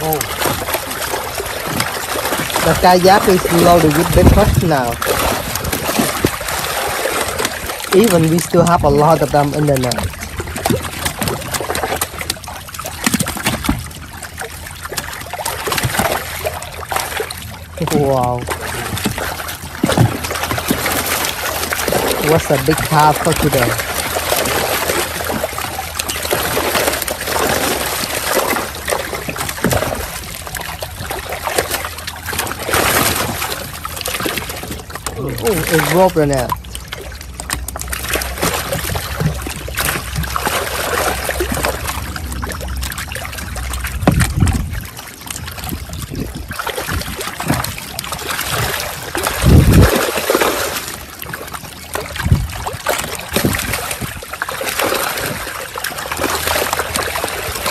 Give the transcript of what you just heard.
Oh, The kayak is loaded with breakfast now. Even we still have a lot of them in the net. Wow. What's a big task for today? Oh, it broke the net.